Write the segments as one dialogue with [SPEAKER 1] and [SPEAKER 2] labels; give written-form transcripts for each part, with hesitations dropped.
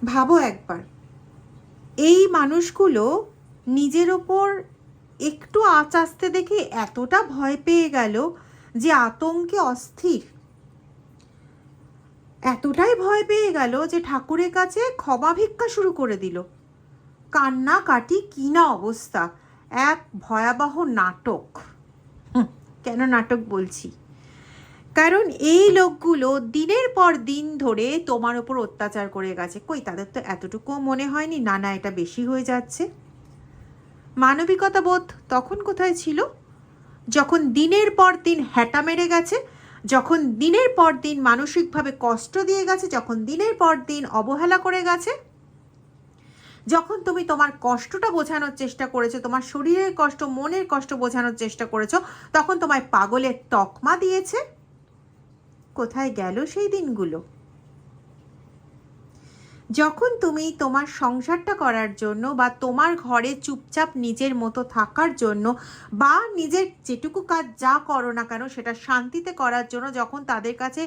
[SPEAKER 1] ভাবো একবার, এই মানুষগুলো নিজের ওপর একটু আঁচ আসতে দেখে এতটা ভয় পেয়ে গেল যে আতঙ্কে অস্থির, এতটাই ভয় পেয়ে গেল যে ঠাকুরের কাছে ক্ষমা ভিক্ষা শুরু করে দিল। কান্নাকাটি কি না অবস্থা, এক ভয়াবহ নাটক। কেন নাটক বলছি? কারণ এই লোকগুলো দিনের পর দিন ধরে তোমার ওপর অত্যাচার করে গেছে। কই তাদের তো এতটুকুও মনে হয়নি না না এটা বেশি হয়ে যাচ্ছে? মানবিকতা বোধ তখন কোথায় ছিল? যখন দিনের পর দিন হ্যাটা মেরে গেছে, যখন দিনের পর দিন মানসিকভাবে কষ্ট দিয়ে গেছে, যখন দিনের পর দিন অবহেলা করে গেছে, যখন তুমি তোমার কষ্টটা বোঝানোর চেষ্টা করেছো, তোমার শরীরের কষ্ট মনের কষ্ট বোঝানোর চেষ্টা করেছো, তখন তোমায় পাগলের তকমা দিয়েছে। কোথায় গেল সেই দিনগুলো? যখন তুমি তোমার সংসারটা করার জন্য বা তোমার ঘরে চুপচাপ নিজের মতো থাকার জন্য বা নিজের যেটুকু কাজ যা করো না কেন সেটা শান্তিতে করার জন্য যখন তাদের কাছে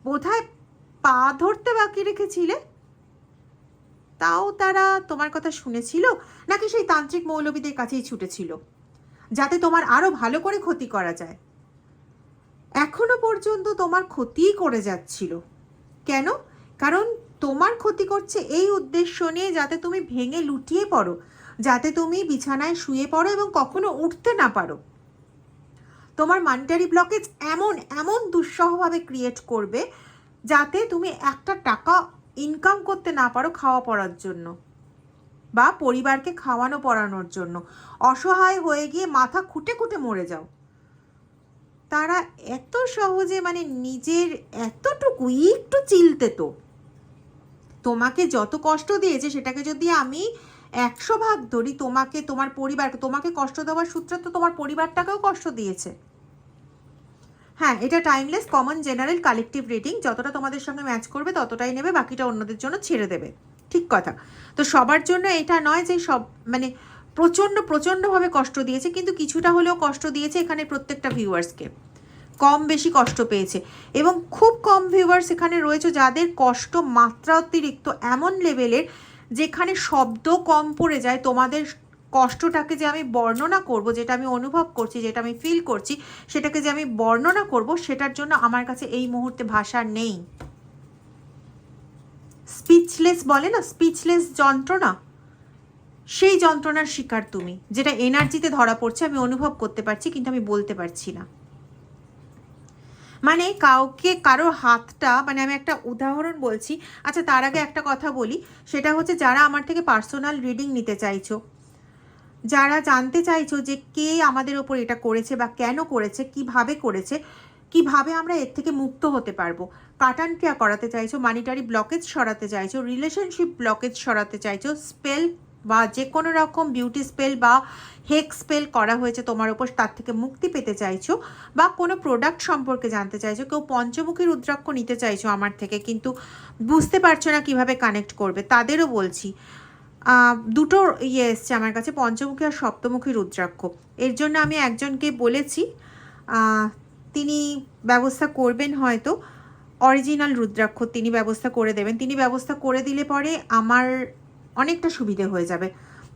[SPEAKER 1] বোধহয় পা ধরতে বাকি রেখেছিলে, তাও তারা তোমার কথা শুনেছিল নাকি সেই তান্ত্রিক মৌলবীদের কাছেই ছুটেছিল যাতে তোমার আরো ভালো করে ক্ষতি করা যায়? এখনো পর্যন্ত তোমার ক্ষতিই করে যাচ্ছিল। কেন? কারণ তোমার ক্ষতি করছে এই উদ্দেশ্য নিয়ে যাতে তুমি ভেঙে লুটিয়ে পড়ো, যাতে তুমি বিছানায় শুয়ে পড়ো এবং কখনো উঠতে না পারো। তোমার মানিটারি ব্লকেজ এমন এমন দুঃসহভাবে ক্রিয়েট করবে যাতে তুমি একটা টাকা ইনকাম করতে না পারো খাওয়া পড়ার জন্য বা পরিবারকে খাওয়ানো পড়ানোর জন্য, অসহায় হয়ে গিয়ে মাথা খুঁটে খুঁটে মরে যাও। তারা এত সহজে মানে নিজের এতটুকু একটু চিলতে তো তোমাকে যত কষ্ট দিয়েছে সেটাকে যদি আমি 100 ভাগ ধরি, তোমাকে তোমার পরিবারকে, তোমাকে কষ্ট দেওয়ার সূত্রে তো তোমার পরিবারটাকেও কষ্ট দিয়েছে। হ্যাঁ, এটা timeless common general collective reading, যতটা তোমাদের সঙ্গে ম্যাচ করবে ততটাই নেবে, বাকিটা অন্যদের জন্য ছেড়ে দেবে। ঠিক কথা। তো সবার জন্য এটা নয় যে সব মানে প্রচণ্ডভাবে কষ্ট দিয়েছে, কিন্তু কিছুটা হলেও কষ্ট দিয়েছে এখানে প্রত্যেকটা ভিউয়ার্সকে, কম বেশি কষ্ট পেয়েছে। এবং খুব কম ভিউয়ার্স এখানে রয়েছে যাদের কষ্ট মাত্রা অতিরিক্ত এমন লেভেলের যেখানে শব্দ কম পড়ে যায়। তোমাদের কষ্টটাকে যে আমি বর্ণনা করব, যেটা আমি অনুভব করছি, যেটা আমি ফিল করছি, সেটাকে যে আমি বর্ণনা করব, সেটার জন্য আমার কাছে এই মুহূর্তে ভাষা নেই। স্পিচলেস বলে না, স্পিচলেস যন্ত্রণা, সেই যন্ত্রণার শিকার তুমি, যেটা এনার্জিতে ধরা পড়ছে, আমি অনুভব করতে পারছি কিন্তু আমি বলতে পারছি না। মানে কাউকে কারোর হাতটা, মানে আমি একটা উদাহরণ বলছি। আচ্ছা তার আগে একটা কথা বলি, সেটা হচ্ছে যারা আমার থেকে পার্সোনাল রিডিং নিতে চাইছো, যারা জানতে চাইছো যে কে আমাদের ওপর এটা করেছে বা কেন করেছে, কিভাবে করেছে, কিভাবে আমরা এর থেকে মুক্ত হতে পারবো, কাটান ক্রিয়া করাতে চাইছো, মানিটারি ব্লকেজ সরাতে চাইছো, রিলেশনশিপ ব্লকেজ সরাতে চাইছো, স্পেল বা যে কোনো রকম বিউটি স্পেল বা হেক স্পেল করা হয়েছে তোমার ওপর, তার থেকে মুক্তি পেতে চাইছো, বা কোনো প্রোডাক্ট সম্পর্কে জানতে চাইছো, কেউ পঞ্চমুখী রুদ্রাক্ষ নিতে চাইছো আমার থেকে কিন্তু বুঝতে পারছো না কিভাবে কানেক্ট করবে, তাদেরও বলছি দুটো এসছে আমার কাছে, পঞ্চমুখী আর সপ্তমুখী রুদ্রাক্ষ। এর জন্য আমি একজনকে বলেছি, তিনি ব্যবস্থা করবেন, হয়তো অরিজিনাল রুদ্রাক্ষ তিনি ব্যবস্থা করে দেবেন। তিনি ব্যবস্থা করে দিলে পরে আমার অনেকটা সুবিধে হয়ে যাবে,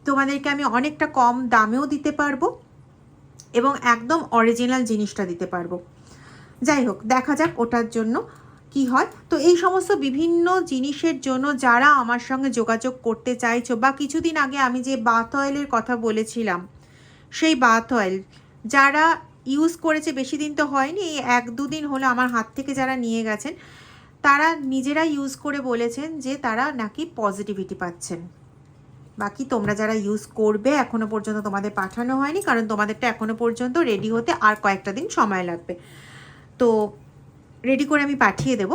[SPEAKER 1] তোমাদেরকে আমি অনেকটা কম দামেও দিতে পারবো এবং একদম অরিজিনাল জিনিসটা দিতে পারবো। যাই হোক, দেখা যাক ওটার জন্য কি হয়। তো এই সমস্ত বিভিন্ন জিনিসের জন্য যারা আমার সঙ্গে যোগাযোগ করতে চাইছো, বা কিছুদিন আগে আমি যে বাথ অয়েলের কথা বলেছিলাম, সেই বাথ অয়েল যারা ইউজ করেছে, বেশি দিন তো হয়নি, এই 1-2 দিন হলো আমার হাত থেকে যারা নিয়ে গেছেন, তারা নিজেরা ইউজ করে বলেছেন যে তারা নাকি পজিটিভিটি পাচ্ছেন। বাকি তোমরা যারা ইউজ করবে এখনো পর্যন্ত তোমাদের পাঠানো হয়নি, কারণ তোমাদেরটা এখনো পর্যন্ত রেডি হতে আর কয়েকটা দিন সময় লাগবে। তো রেডি করে আমি পাঠিয়ে দেব।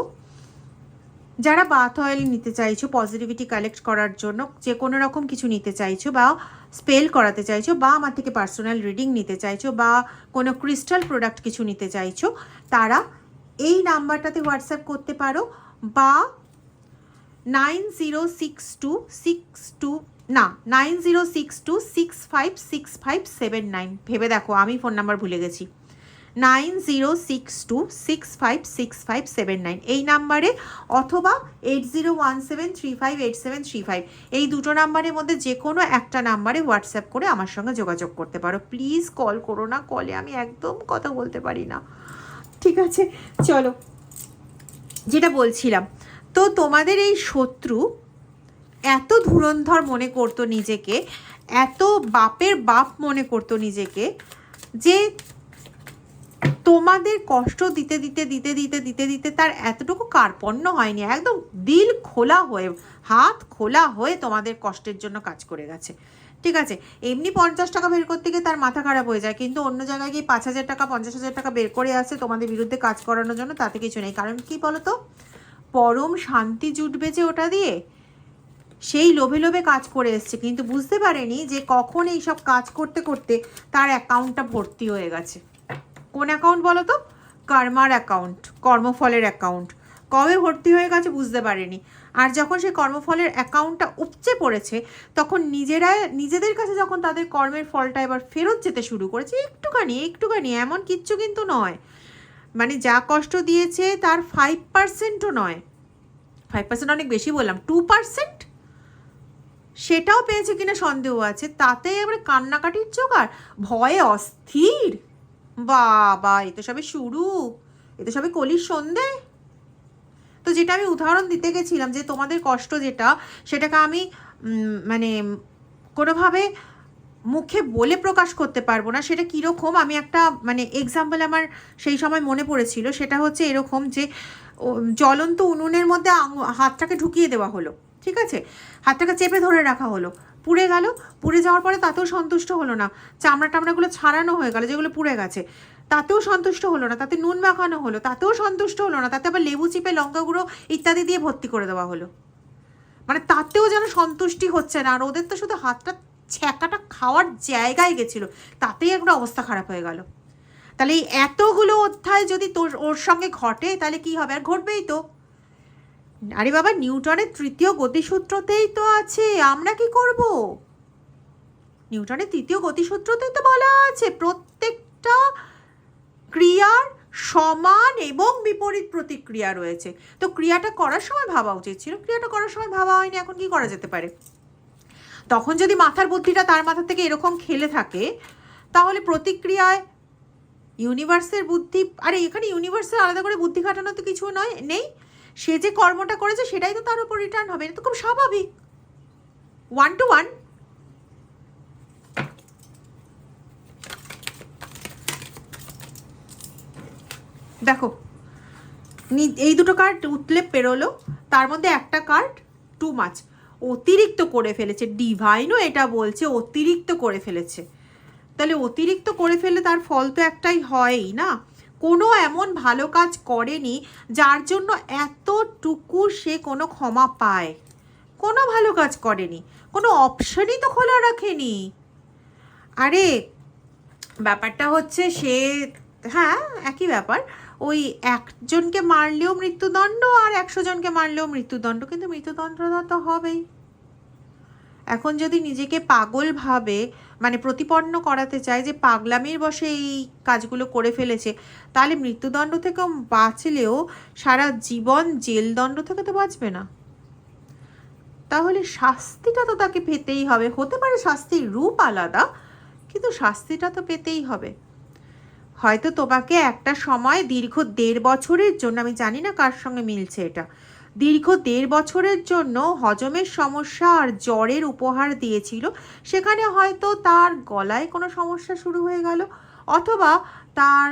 [SPEAKER 1] যারা বাথ অয়েল নিতে চাইছো পজিটিভিটি কালেক্ট করার জন্য, যে কোনো রকম কিছু নিতে চাইছো, বা স্পেল করাতে চাইছো, বা আমার থেকে পার্সোনাল রিডিং নিতে চাইছো, বা কোনো ক্রিস্টাল প্রোডাক্ট কিছু নিতে চাইছো, তারা এই নাম্বারটাতে হোয়াটসঅ্যাপ করতে পারো, বা 9062656579 ভেবে দেখো, আমি ফোন নাম্বার ভুলে গেছি। 9062656579 এই নাম্বারে, অথবা 8017358735 এই দুটো নাম্বারের মধ্যে যে কোনো একটা নাম্বারে হোয়াটসঅ্যাপ করে আমার সঙ্গে যোগাযোগ করতে পারো। প্লিজ কল করো না, কলে আমি একদম কথা বলতে পারি না। ঠিক আছে, চলো যেটা বলছিলাম, তো তোমাদের এই শত্রু এত ধুরন্ধর মনে করতো নিজেকে, এত বাপের বাপ মনে করতো নিজেকে, যে তোমাদের কষ্ট দিতে দিতে দিতে দিতে দিতে দিতে তার এতটুকু কার্পণ্য হয়নি, একদম দিল খোলা হয়ে, হাত খোলা হয়ে তোমাদের কষ্টের জন্য কাজ করে গেছে। ঠিক আছে, এমনি 50 টাকা বের করতে গিয়ে তার মাথা খারাপ হয়ে যায়, কিন্তু অন্য জায়গায় গিয়ে 5,000 টাকা 50,000 টাকা বের করে আসে তোমাদের বিরুদ্ধে কাজ করানোর জন্য, তাতে কিছু নেই। কারণ কি বলো তো, পরম শান্তি জুটবে যে ওটা দিয়ে, সেই লোভে লোভে কাজ করে এসছে, কিন্তু বুঝতে পারেনি যে কখন এইসব কাজ করতে করতে তার অ্যাকাউন্টটা ভর্তি হয়ে গেছে। কোন অ্যাকাউন্ট বলো তো? কর্মার অ্যাকাউন্ট, কর্মফলের অ্যাকাউন্ট। কবে ভর্তি হয়ে গেছে বুঝতে পারেনি। আর যখন সেই কর্মফলের অ্যাকাউন্টটা উপচে পড়েছে, তখন নিজেদের কাছে যখন তাদের কর্মের ফলটা এবার ফেরত যেতে শুরু করেছে, একটুখানি একটুখানি, এমন কিচ্ছু কিন্তু নয়, মানে যা কষ্ট দিয়েছে তার 5%ও নয়, 5% অনেক বেশি বললাম, 2% সেটাও পেয়েছে কিনা সন্দেহ আছে। তাতে এবারে কান্নাকাটির জোগাড়, ভয়ে অস্থির। বাবা, এ তো সবে শুরু, এ তো সবে কলির সন্ধে। তো যেটা আমি উদাহরণ দিতে গেছিলাম, যে তোমাদের কষ্ট যেটা, সেটাকে আমি মানে কোনোভাবে মুখে বলে প্রকাশ করতে পারবো না। সেটা কীরকম, আমি একটা মানে এক্সাম্পল আমার সেই সময় মনে পড়েছিল। সেটা হচ্ছে এরকম যে জ্বলন্ত উনুনের মধ্যে হাতটাকে ঢুকিয়ে দেওয়া হলো, ঠিক আছে, হাতটাকে চেপে ধরে রাখা হলো, পুড়ে গেল। পুড়ে যাওয়ার পরে তাতেও সন্তুষ্ট হলো না, চামড়া টামড়াগুলো ছাড়ানো হয়ে গেল যেগুলো পুড়ে গেছে, তাতেও সন্তুষ্ট হলো না। তাতে নুন মাখানো হলো, তাতেও সন্তুষ্ট হলো না। তাতে আবার লেবু চিপে লঙ্কা গুঁড়ো ইত্যাদি দিয়ে ভর্তি করে দেওয়া হলো, মানে তাতেও যেন সন্তুষ্টি হচ্ছে না। আর ওদের তো শুধু হাতটা ছ্যাঁকাটা খাওয়ার জায়গায় গেছিলো, তাতেই একটা অবস্থা খারাপ হয়ে গেল। তাহলে এই এতগুলো অধ্যায় যদি ওর সঙ্গে ঘটে, তাহলে কি হবে? আর ঘটবেই তো। আরে বাবা, নিউটনের তৃতীয় গতিসূত্রতেই তো আছে, আমরা কি করব? নিউটনের তৃতীয় গতিসূত্রতেই তো বলা আছে প্রত্যেকটা ক্রিয়ার সমান এবং বিপরীত প্রতিক্রিয়া রয়েছে। তো ক্রিয়াটা করার সময় ভাবা উচিত ছিল, ক্রিয়াটা করার সময় ভাবা হয়নি। এখন কি করা যেতে পারে? তখন যদি মাথার বুদ্ধিটা তার মাথা থেকে এরকম খেলে থাকে, তাহলে প্রতিক্রিয়ায় ইউনিভার্সের বুদ্ধি, আরে এখানে ইউনিভার্সের আলাদা করে বুদ্ধি খাটানো তো কিছু নয়, নেই। সে যে কর্মটা করেছে সেটাই তো তার উপর রিটার্ন হবে, এটা তো খুব স্বাভাবিক, 1 to 1। দেখো, এই দুটো কার্ড উতলে পেরোলো, তার মধ্যে একটা কার্ড টু মাচ, অতিরিক্ত করে ফেলেছে। ডিভাইনও এটা বলছে অতিরিক্ত করে ফেলেছে। তাহলে অতিরিক্ত করে ফেলে তার ফল তো একটাই হয়ই না। কোনো এমন ভালো কাজ করেনি যার জন্য এতটুকু সে কোনো ক্ষমা পায়। কোনো ভালো কাজ করেনি, কোনো অপশনই তো খোলা রাখেনি। আরে ব্যাপারটা হচ্ছে, সে হ্যাঁ একই ব্যাপার, ওই একজনকে মারলেও মৃত্যুদণ্ড আর 100 জনকে মারলেও মৃত্যুদণ্ড, কিন্তু মৃত্যুদণ্ডটা তো হবেই। এখন যদি নিজেকে পাগল ভাবে, মানে প্রতিপন্ন করাতে চায় যে পাগলামির বশে এই কাজগুলো করে ফেলেছে, তাহলে মৃত্যুদণ্ড থেকে বাঁচলেও সারা জীবন জেলদণ্ড থেকে তো বাঁচবে না। তাহলে শাস্তিটা তো তাকে পেতেই হবে। হতে পারে শাস্তির রূপ আলাদা, কিন্তু শাস্তিটা তো পেতেই হবে। হয়তো তোমাকে একটা সময় দীর্ঘ 1.5 বছরের জন্য, আমি জানি না কার সঙ্গে মিলছে এটা, দীর্ঘ 1.5 বছরের জন্য হজমের সমস্যা আর জ্বরের উপহার দিয়েছিল। সেখানে হয়তো তার গলায় কোনো সমস্যা শুরু হয়ে গেল, অথবা তার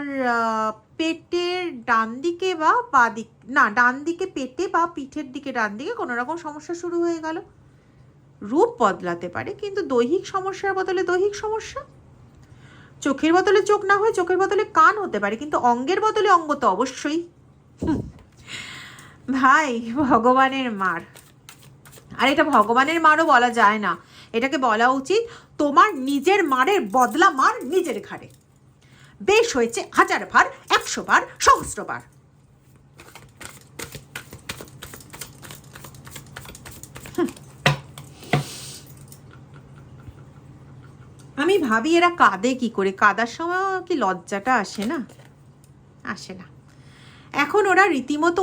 [SPEAKER 1] পেটের ডান দিকে বা বাঁ দিক, না ডান দিকে পেটে বা পিঠের দিকে ডান দিকে কোনো রকম সমস্যা শুরু হয়ে গেল। রূপ বদলাতে পারে, কিন্তু দৈহিক সমস্যার বদলে দৈহিক সমস্যা। চোখের বদলে চোখ না হয় চোখের বদলে কান হতে পারে, কিন্তু অঙ্গের বদলে অঙ্গ তো অবশ্যই। ভাই, ভগবানের মার। আর এটা ভগবানের মারও বলা যায় না, এটাকে বলা উচিত তোমার নিজের মারের বদলা মার নিজের ঘাড়ে। বেশ হয়েছে 1000 বার, 100 বার, 1000 বার। আমি ভাবি এরা কাঁদে কি করে? কাদার সময় কি লজ্জাটা আসে না? আসে না। এখন ওরা রীতিমতো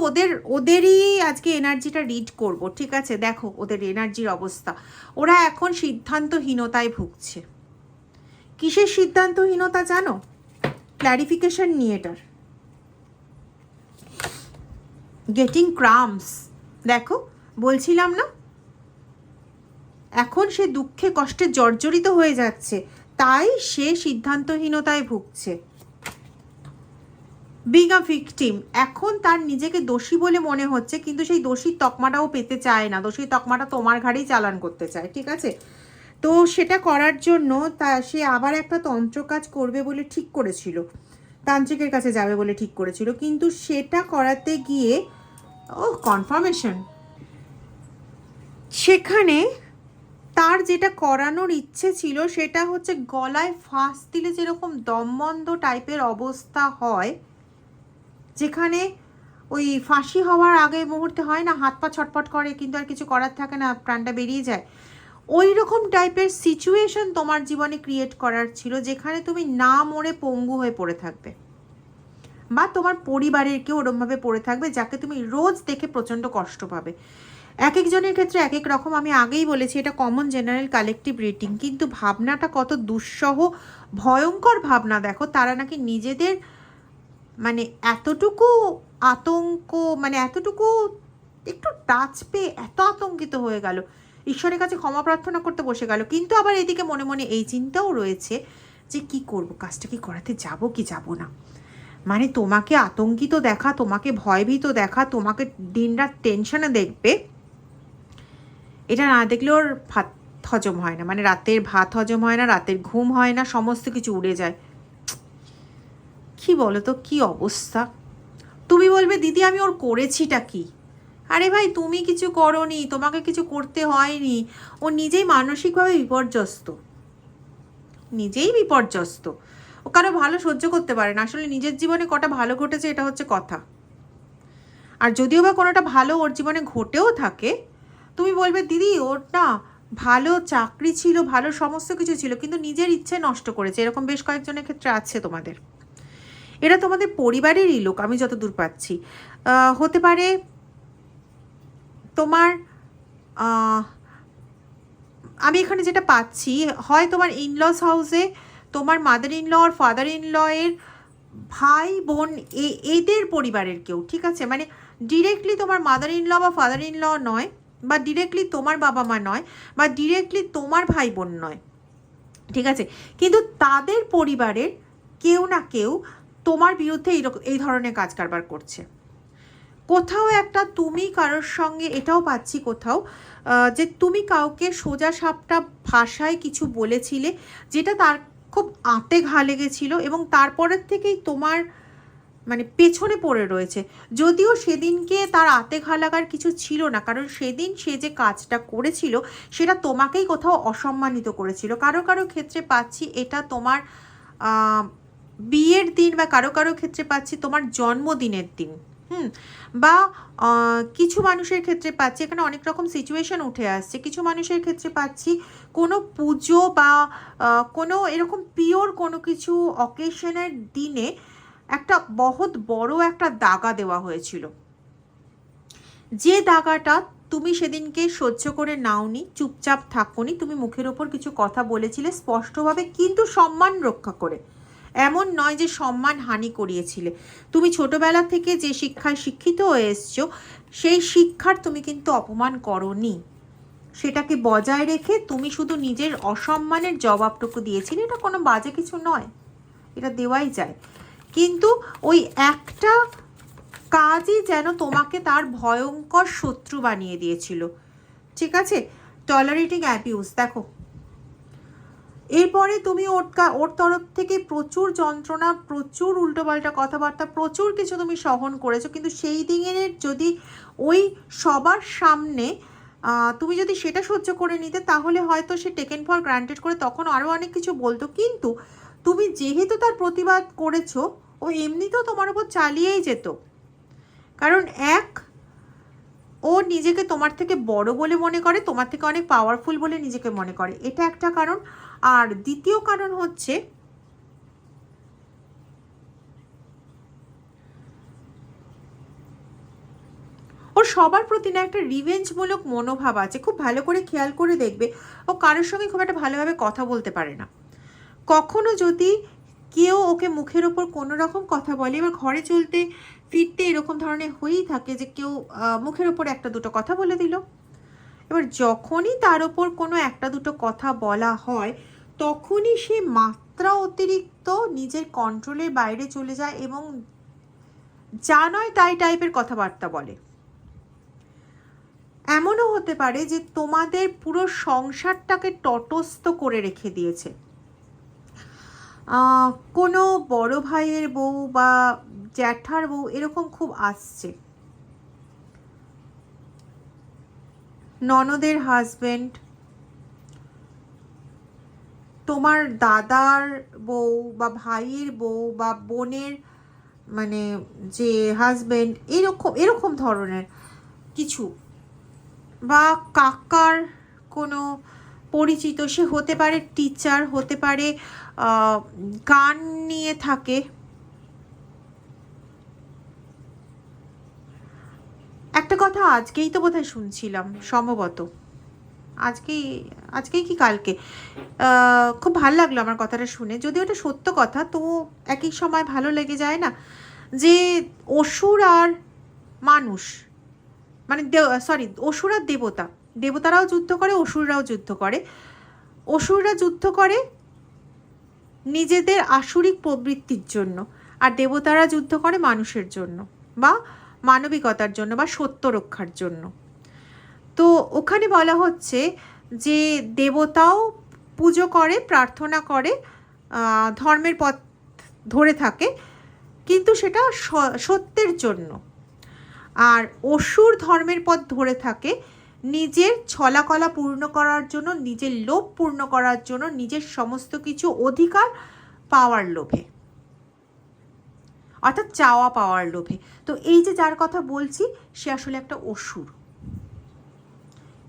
[SPEAKER 1] ওদেরই আজকে এনার্জিটা রিড করব, ঠিক আছে? দেখো ওদের এনার্জির অবস্থা, ওরা এখন সিদ্ধান্তহীনতায় ভুগছে। কিসের সিদ্ধান্তহীনতা জানো? ক্ল্যারিফিকেশন নিয়ে এটার। গেটিং ক্রামস, দেখো বলছিলাম না, এখন সে দুঃখে কষ্টে জর্জরিত হয়ে যাচ্ছে, তাই সে সিদ্ধান্তহীনতায় ভুগছে। বিং আ ভিকটিম, এখন তার নিজেকে দোষী বলে মনে হচ্ছে, কিন্তু সেই দোষীর তকমাটাও পেতে চায় না, দোষীর তকমাটা তোমার ঘাড়েই চালান করতে চায়, ঠিক আছে? তো সেটা করার জন্য সে আবার একটা তন্ত্র কাজ করবে বলে ঠিক করেছিল, তান্ত্রিকের কাছে যাবে বলে ঠিক করেছিল, কিন্তু সেটা করাতে গিয়ে কনফার্মেশন, সেখানে তার যেটা করানোর ইচ্ছে ছিল সেটা হচ্ছে গলায় ফাঁস দিলে যেরকম দমবন্ধ টাইপের অবস্থা হয়, যেখানে ওই ফাঁসি হওয়ার আগে মুহূর্তে হয় না, হাত পা ছটপট করে কিন্তু আর কিছু করার থাকে না, প্রাণটা বেরিয়ে যায়, ওই রকম টাইপের সিচুয়েশন তোমার জীবনে ক্রিয়েট করার ছিল, যেখানে তুমি না মরে পঙ্গু হয়ে পড়ে থাকবে, বা তোমার পরিবারের কেউ ওরমভাবে পড়ে থাকবে যাকে তুমি রোজ দেখে প্রচণ্ড কষ্ট পাবে। এক একজনের ক্ষেত্রে এক এক রকম, আমি আগেই বলেছি এটা কমন জেনারেল কালেকটিভ রিডিং, কিন্তু ভাবনাটা কত দুঃসহ ভয়ঙ্কর ভাবনা দেখো, তারা নাকি নিজেদের মানে এতটুকু আতঙ্ক, মানে এতটুকু একটু টাচ পেয়ে এত আতঙ্কিত হয়ে গেল, ঈশ্বরের কাছে ক্ষমা প্রার্থনা করতে বসে গেল, কিন্তু আবার এদিকে মনে মনে এই চিন্তাও রয়েছে যে কি করব, কাজটা কি করাতে যাব কি যাব না। মানে তোমাকে আতঙ্কিত দেখা, তোমাকে ভয়ভীত দেখা, তোমাকে দিনরাত টেনশনে দেখবে, এটা না দেখলে ওর ভাত হজম হয় না, মানে রাতের ভাত হজম হয় না, রাতের ঘুম হয় না, সমস্ত কিছু উড়ে যায়। কি বলো তো, কি অবস্থা? তুমি বলবে দিদি আমি ওর করেছিটা কি? আরে ভাই তুমি কিছু করোনি, তোমাকে কিছু করতে হয়নি, ও নিজেই মানসিকভাবে বিপর্যস্ত, নিজেই বিপর্যস্ত, ও কারো ভালো সহ্য করতে পারে না, আসলে নিজের জীবনে কটা ভালো ঘটেছে এটা হচ্ছে কথা, আর যদিও বা কোনোটা ভালো ওর জীবনে ঘটেও থাকে, তুমি বলবে দিদি ওর না ভালো চাকরি ছিল, ভালো সমস্ত কিছু ছিল, কিন্তু নিজের ইচ্ছে নষ্ট করেছে, এরকম বেশ কয়েকজনের ক্ষেত্রে আছে তোমাদের। এরা তোমাদের পরিবারেরই লোক আমি যতদূর পাচ্ছি, হতে পারে তোমার, আমি এখানে যেটা পাচ্ছি, হয় তোমার ইনলস হাউসে তোমার মাদার ইন ল আর ফাদার ইন ল এর ভাই বোন, এদের পরিবারের কেউ, ঠিক আছে? মানে ডিরেক্টলি তোমার মাদার ইন ল বা ফাদার ইন ল নয়, বা ডিরেক্টলি তোমার বাবা মা নয়, বা ডিরেক্টলি তোমার ভাই বোন নয়, ঠিক আছে? কিন্তু তাদের পরিবারের কেউ না কেউ তোমার বিরুদ্ধে এই ধরনের কাজ কারবার করছে। কোথাও একটা তুমি কারোর সঙ্গে, এটাও পাচ্ছি কোথাও যে তুমি কাউকে সোজা সাপটা ভাষায় কিছু বলেছিলে, যেটা তার খুব আঁতে ঘা লেগেছিল, এবং তারপরের থেকেই তোমার মানে পেছনে পড়ে রয়েছে, যদিও সেদিনকে তার আঁতে ঘা লাগার কিছু ছিল না, কারণ সেদিন সে যে কাজটা করেছিল সেটা তোমাকেই কোথাও অসম্মানিত করেছিল। কারো কারো ক্ষেত্রে পাচ্ছি এটা তোমার বিয়ের দিন, বা কারো কারো ক্ষেত্রে পাচ্ছি তোমার জন্মদিনের দিন, বা কিছু মানুষের ক্ষেত্রে পাচ্ছি, এখানে অনেক রকম সিচুয়েশন উঠে আসছে, কিছু মানুষের ক্ষেত্রে পাচ্ছি কোনো পুজো বা কোনো এরকম পিওর কোনো কিছু অকেশনের দিনে একটা বহুত বড় একটা দাগা দেওয়া হয়েছিল, যে দাগাটা তুমি সেদিনকে সহ্য করে নাওনি, চুপচাপ থাকোনি, তুমি মুখের ওপর কিছু কথা বলেছিলে স্পষ্টভাবে, কিন্তু সম্মান রক্ষা করে, এমন নয় যে সম্মান হানি করিয়েছিলে। তুমি ছোটবেলা থেকে যে শিক্ষায় শিক্ষিত হয়ে এসছো, সেই শিক্ষার তুমি কিন্তু অপমান করোনি, সেটাকে বজায় রেখে তুমি শুধু নিজের অসম্মানের জবাবটুকু দিয়েছিলে, এটা কোনো বাজে কিছু নয়, এটা দেওয়াই যায়, কিন্তু ওই একটা কাজই যেন তোমাকে তার ভয়ঙ্কর শত্রু বানিয়ে দিয়েছিল, ঠিক আছে? টলারেটিং অ্যাবিউজ, দেখো এরপরে তুমি ওর তরফ থেকে প্রচুর যন্ত্রণা, প্রচুর উল্টোপাল্টা কথাবার্তা, প্রচুর কিছু তুমি সহন করেছো, কিন্তু সেই দিনের যদি ওই সবার সামনে তুমি যদি সেটা সহ্য করে নিতে, তাহলে হয়তো সে টেকেন ফর গ্রান্টেড করে তখন আরও অনেক কিছু বলতো, কিন্তু তুমি যেহেতু তার প্রতিবাদ করেছো, ও এমনিতেও তোমার উপর চালিয়েই যেত, কারণ ও নিজেকে তোমার থেকে বড় বলে মনে করে, তোমার থেকে অনেক পাওয়ারফুল বলে নিজেকে মনে করে, এটা একটা কারণ। আর দ্বিতীয় কারণ হচ্ছে ওর সবার প্রতি না একটা রিভেঞ্জমূলক মনোভাব আছে। খুব ভালো করে খেয়াল করে দেখবে, ও কারোর সঙ্গে খুব একটা ভালোভাবে কথা বলতে পারে না। কখনো যদি কেউ ওকে মুখের ওপর কোনো রকম কথা বলে, এবার ঘরে চলতে ফিরতে এরকম ধরনের হয়েই থাকে যে কেউ মুখের ওপর একটা দুটো কথা বলে দিল। এবার যখনই তার ওপর কোনো একটা দুটো কথা বলা হয়, তখনই সে মাত্রা অতিরিক্ত নিজের কন্ট্রোলের বাইরে চলে যায় এবং যা নয় তাই টাইপের কথাবার্তা বলে। এমনও হতে পারে যে তোমাদের পুরো সংসারটাকে তটস্থ করে রেখে দিয়েছে। কোনো বড় ভাইয়ের বউ বা জ্যাঠার বউ এরকম খুব আসছে, ননদের হাজবেন্ড, তোমার দাদার বউ বা ভাইয়ের বউ বা বোনের মানে যে হাজবেন্ড, এরকম ধরনের কিছু, বা কাকার কোনো পরিচিত, সে হতে পারে টিচার, হতে পারে গান নিয়ে থাকে। একটা কথা আজকেই তো বোধহয় শুনছিলাম, সম্ভবত আজকেই কি কালকে, খুব ভালো লাগলো আমার কথাটা শুনে, যদিও এটা সত্য কথা, তো একই সময় ভালো লেগে যায় না, যে অসুর আর মানুষ, মানে অসুর আর দেবতারাও যুদ্ধ করে, অসুররাও যুদ্ধ করে। অসুররা যুদ্ধ করে নিজেদের আসুরিক প্রবৃত্তির জন্য, আর দেবতারা যুদ্ধ করে মানুষের জন্য বা মানবিকতার জন্য বা সত্য রক্ষার জন্য। তো ওখানে বলা হচ্ছে যে দেবতাও পুজো করে, প্রার্থনা করে, ধর্মের পথ ধরে থাকে, কিন্তু সেটা সত্যের জন্য। আর অসুর ধর্মের পথ ধরে থাকে নিজের ছলাকলা পূর্ণ করার জন্য, নিজের লোভ পূর্ণ করার জন্য, নিজের সমস্ত কিছু অধিকার পাওয়ার লোভে, অর্থাৎ চাওয়া পাওয়ার লোভে। তো এই যে যার কথা বলছি, সে আসলে একটা অসুর,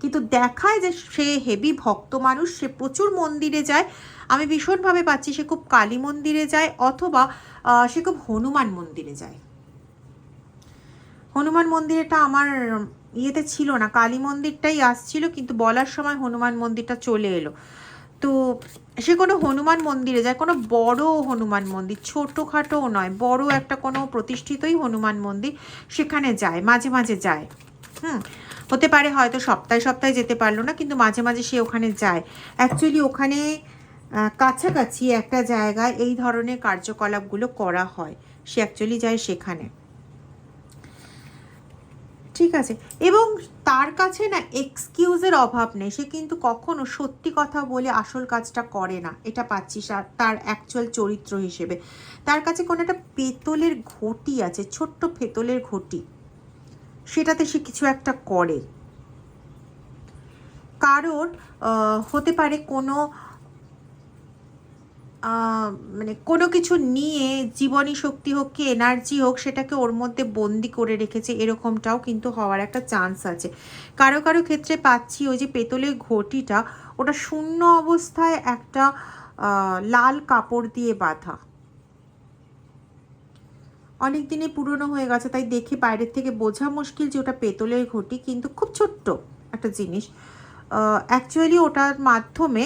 [SPEAKER 1] কিন্তু দেখায় যে সে হেভি ভক্ত মানুষ, সে প্রচুর মন্দিরে যায়। আমি ভীষণভাবে পাচ্ছি সে খুব কালী মন্দিরে যায়, অথবা সে খুব হনুমান মন্দিরে যায়। হনুমান মন্দিরটা আমার ইয়েতে ছিল না, কালী মন্দিরটাই আসছিল, কিন্তু বলার সময় হনুমান মন্দিরটা চলে এলো। তো সে কোনো হনুমান মন্দিরে যায়, কোনো বড় হনুমান মন্দির, ছোটোখাটোও নয়, বড় একটা কোনো প্রতিষ্ঠিতই হনুমান মন্দির, সেখানে যায়, মাঝে মাঝে যায়। হতে পারে হয়তো সপ্তাহে সপ্তাহে যেতে পারলো না, কিন্তু মাঝে মাঝে সে ওখানে যায়। অ্যাকচুয়ালি ওখানে কাছাকাছি একটা জায়গায় এই ধরনের কার্যকলাপগুলো করা হয়, সে অ্যাকচুয়ালি যায় সেখানে। ঠিক আছে, এবং তার কাছে না এক্সকিউজের অভাব নেই, সে কিন্তু কখনো সত্যি কথা বলে আসল কাজটা করে না, এটা পাচ্ছি তার অ্যাকচুয়াল চরিত্র হিসেবে। তার কাছে কোনো একটা পেতলের ঘটি আছে, ছোট্ট পেতলের ঘটি, সেটাতে সে কিছু একটা করে। কারোর হতে পারে কোনো মানে কোনো কিছু নিয়ে, জীবনী শক্তি হোক কি এনার্জি হোক, সেটাকে ওর মধ্যে বন্দি করে রেখেছে, এরকমটাও কিন্তু হওয়ার একটা চান্স আছে। কারো কারো ক্ষেত্রে পাচ্ছি ওই যে পেতলের ঘটিটা, ওটা শূন্য অবস্থায় একটা লাল কাপড় দিয়ে বাঁধা, অনেক দিনে পুরনো হয়ে গেছে, তাই দেখে বাইরের থেকে বোঝা মুশকিল যে ওটা পেতলের ঘটি, কিন্তু খুব ছোট্ট একটা জিনিস। অ্যাকচুয়ালি ওটার মাধ্যমে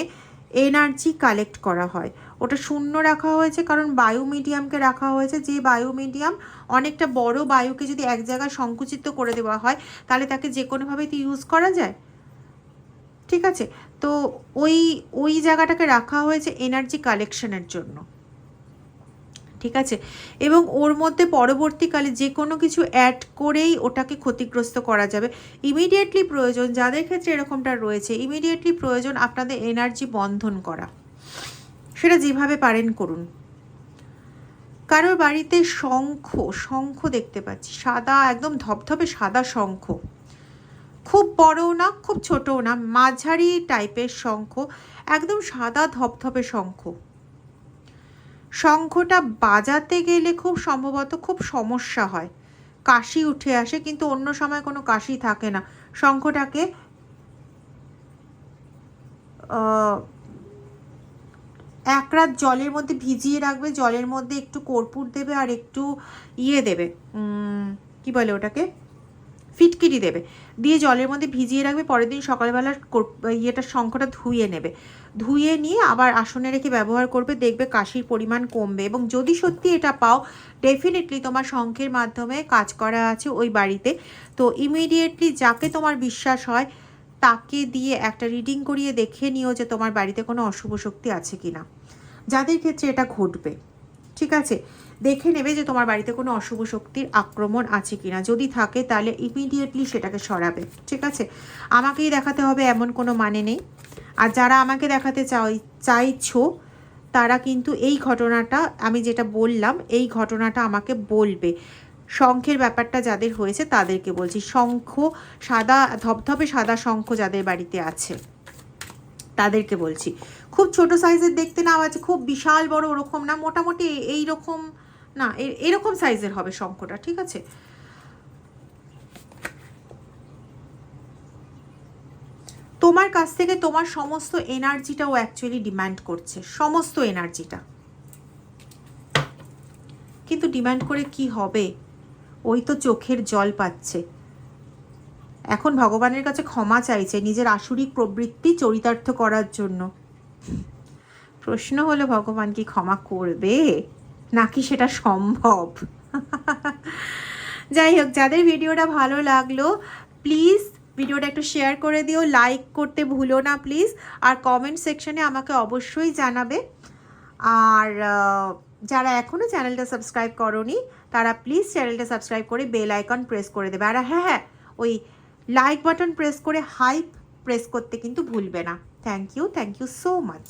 [SPEAKER 1] এনার্জি কালেক্ট করা হয়। ওটা শূন্য রাখা হয়েছে কারণ বায়ু মিডিয়ামকে রাখা হয়েছে, যে বায়ু মিডিয়াম অনেকটা বড় বায়ুকে যদি এক জায়গায় সংকুচিত করে দেওয়া হয়, তাহলে তাকে যে কোনোভাবে তো ইউজ করা যায়। ঠিক আছে, তো ওই জায়গাটাকে রাখা হয়েছে এনার্জি কালেকশনের জন্য। ঠিক আছে, এবং ওর মধ্যে পরবর্তীকালে যে কোনো কিছু অ্যাড করেই ওটাকে ক্ষতিগ্রস্ত করা যাবে। ইমিডিয়েটলি প্রয়োজন, যাদের ক্ষেত্রে এরকমটা রয়েছে, ইমিডিয়েটলি প্রয়োজন আপনাদের এনার্জি বন্ধন করা, সেটা যেভাবে পারেন করুন। কারোর বাড়িতে শঙ্খ দেখতে পাচ্ছি, সাদা, একদম ধপধপে সাদা শঙ্খ, খুব বড়ও না খুব ছোটও না, মাঝারি টাইপের শঙ্খ, একদম সাদা ধপধপে শঙ্খ। শঙ্খটা বাজাতে গেলে খুব সম্ভবত খুব সমস্যা হয়, কাশি উঠে আসে, কিন্তু অন্য সময় কোনো কাশি থাকে না। শঙ্খটাকে এক রাত জলের মধ্যে ভিজিয়ে রাখবে, জলের মধ্যে একটু কর্পূর দেবে আর একটু দেবে, কি বলে ওটাকে, ফিটকিরি দেবে, দিয়ে জলের মধ্যে ভিজিয়ে রাখবে। পরের দিন সকালবেলা শঙ্খটা ধুয়ে নেবে, ধুয়ে নিয়ে আবার আসনে রেখে ব্যবহার করবে, দেখবে কাশির পরিমাণ কমবে। এবং যদি সত্যি এটা পাও, ডেফিনেটলি তোমার শঙ্খের মাধ্যমে কাজ করা আছে ওই বাড়িতে, তো ইমিডিয়েটলি যাকে তোমার বিশ্বাস হয় তাকে দিয়ে একটা রিডিং করিয়ে দেখে নিও যে তোমার বাড়িতে কোনো অশুভ শক্তি আছে কি না। যাদের ক্ষেত্রে এটা ঘটবে, ঠিক আছে, দেখে নেবে যে তোমার বাড়িতে কোনো অশুভ শক্তির আক্রমণ আছে কিনা। যদি থাকে তাহলে ইমিডিয়েটলি সেটাকে সরাবে, ঠিক আছে। আমাকেই দেখাতে হবে এমন কোনো মানে নেই। আর যারা আমাকে দেখাতে চাইছো তারা কিন্তু এই ঘটনাটা, আমি যেটা বললাম এই ঘটনাটা আমাকে বলবে। শঙ্খের ব্যাপারটা যাদের হয়েছে তাদেরকে বলছি, শঙ্খ সাদা, ধবধবে সাদা শঙ্খ যাদের বাড়িতে আছে তাদেরকে বলছি। খুব ছোট সাইজের দেখতে নাও আছে, খুব বিশাল বড় ওরকম না, মোটামুটি এইরকম না, এরকম সাইজের হবে শঙ্খটা, ঠিক আছে। তোমার কাছ থেকে তোমার সমস্ত এনার্জিটাও অ্যাকচুয়ালি ডিমান্ড করছে, সমস্ত এনার্জিটা। কিন্তু ডিমান্ড করে কি হবে, ওই তো চোখের জল পাচ্ছে। এখন ভগবানের কাছে ক্ষমা চাইছে নিজের আসুরিক প্রবৃত্তি চরিতার্থ করার জন্য। প্রশ্ন হলো ভগবান কি ক্ষমা করবে, নাকি সেটা সম্ভব? যাই হোক, যাদের ভিডিওটা ভালো লাগলো প্লিজ ভিডিওটা একটু শেয়ার করে দিও, লাইক করতে ভুলো না প্লিজ, আর কমেন্ট সেকশনে আমাকে অবশ্যই জানাবে। আর যারা এখনও চ্যানেলটা সাবস্ক্রাইব করোনি তারা প্লিজ চ্যানেলটা সাবস্ক্রাইব করে বেল আইকন প্রেস করে দেবে। আর হ্যাঁ, ওই লাইক বাটন প্রেস করে হাইপ প্রেস করতে কিন্তু ভুলবে না। Thank you so much.